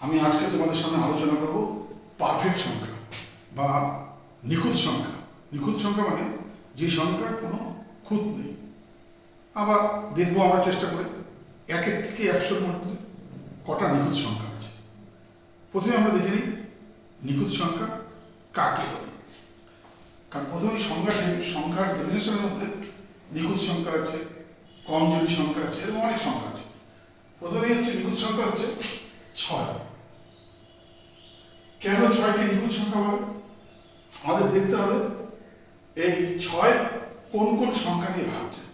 আমি আজকে তোমাদের সামনে আলোচনা করব পারফেক্ট সংখ্যা বা নিখুঁত সংখ্যা। নিখুঁত সংখ্যা মানে যে সংখ্যার কোনো খুঁত নেই। আবার দেখবো আমরা চেষ্টা করে 1 থেকে 100-র মধ্যে কটা নিখুঁত সংখ্যা আছে। প্রথমে আমরা দেখে নিই নিখুঁত সংখ্যা কাকে বলে। কারণ প্রথমে সংখ্যার ডেফিনেশনের মধ্যে নিখুঁত সংখ্যা আছে, কমজোরি সংখ্যা আছে, এরকম অনেক সংখ্যা আছে। প্রথমেই হচ্ছে নিখুঁত সংখ্যা হচ্ছে 6। কেন 6কে নিখুঁত সংখ্যা বলে? আমাদের দেখতে হবে এই 6 কোন কোন সংখ্যা দিয়ে ভাগ যায়।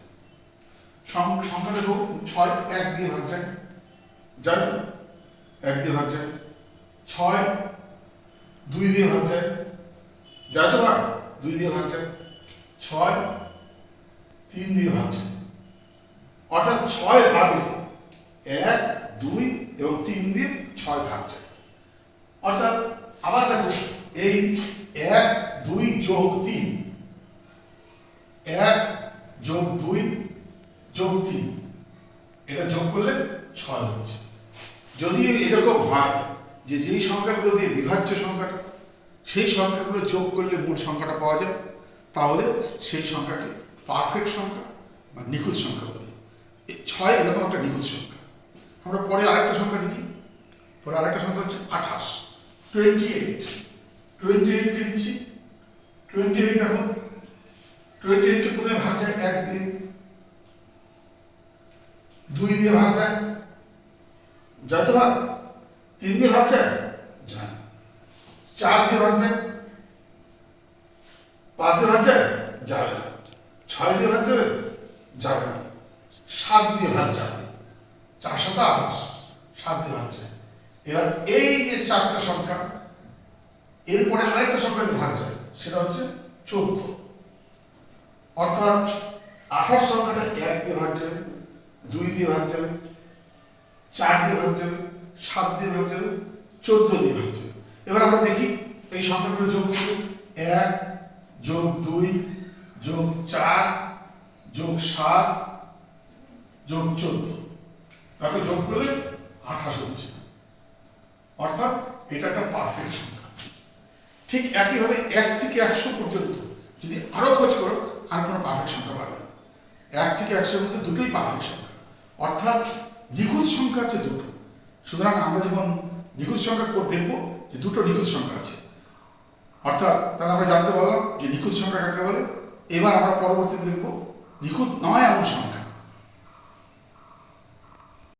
সংখ্যাটা হোক 6 1 দিয়ে ভাগ যায়, যাই তো 1 দিয়ে ভাগ যায়। 6 2 দিয়ে ভাগ যায়, যাই তো ভাগ 2 দিয়ে ভাগ যায়। 6 3 দিয়ে ভাগ যায়। অর্থাৎ 6 বাদে 1 2 এবং 3 দিয়ে 6 ভাগ যায়। অর্থাৎ আবার দেখো এই 1 2 যোগ 3, 1 যোগ 2 যোগ 3, এটা যোগ করলে 6 হচ্ছে। যদি এরকম হয় যে যেই সংখ্যাগুলো দিয়ে বিভাজ্য সংখ্যাটা, সেই সংখ্যাগুলো যোগ করলে মূল সংখ্যাটা পাওয়া যায়, তাহলে সেই সংখ্যাকে পারফেক্ট সংখ্যা বা নিখুঁত সংখ্যা বলি। 6 এরকম একটা নিখুঁত সংখ্যা। আমরা পরে আরেকটা সংখ্যা দেখি। পরে আরেকটা সংখ্যা হচ্ছে 28, 28 কে দিচ্ছি। 28 দেখো, 28কে প্রথমে ভাগ যায় 1 দিয়ে, 2 দিয়ে ভাগ যায়, যায় তো ভাগ, 3 দিয়ে ভাগ যায়, যায়, 4 দিয়ে ভাগ যায়, 5 দিয়ে ভাগ যায়, যাবে না, 6 দিয়ে ভাগ যাবে, যাবে না, 7 দিয়ে ভাগ যাবে, 4 7 28, 7 দিয়ে ভাগ যায়। এবার এই যে 4টা সংখ্যা, এরপরে আরেকটা সংখ্যা দিয়ে ভাগ যায়, সেটা হচ্ছে 14। অর্থাৎ 28 সংখ্যাটা 1 দিয়ে ভাগ যাবে, 2 দিয়ে ভাগ যাবে, 4 দিয়ে ভাগ যাবে, 7 দিয়ে ভাগ যাবে, 14 দিয়ে ভাগ যাবে। এবার আমরা দেখি এই সংখ্যাগুলো যোগ করব। 1 যোগ 2 যোগ 4 যোগ 7 যোগ 14, তাকে যোগ করলে 28 হচ্ছে। অর্থাৎ এটা একটা পারফেক্ট সংখ্যা। ঠিক একইভাবে 1 থেকে 100 পর্যন্ত যদি আরো খোঁজ করো, আর কোনো পারফেক্ট সংখ্যা পাবে না। 1 থেকে 100-র মধ্যে দুটোই পারফেক্ট সংখ্যা। অর্থাৎ নিখুঁত সংখ্যা আছে দুটো। সুতরাং আমরা যখন নিখুঁত সংখ্যা দেখবো যে দুটো নিখুঁত সংখ্যা আছে, অর্থাৎ তাহলে আমরা জানতে পারলাম যে নিখুঁত সংখ্যা কাকে বলে। এবার আমরা পরবর্তীতে দেখবো নিখুঁত নয় এমন সংখ্যা।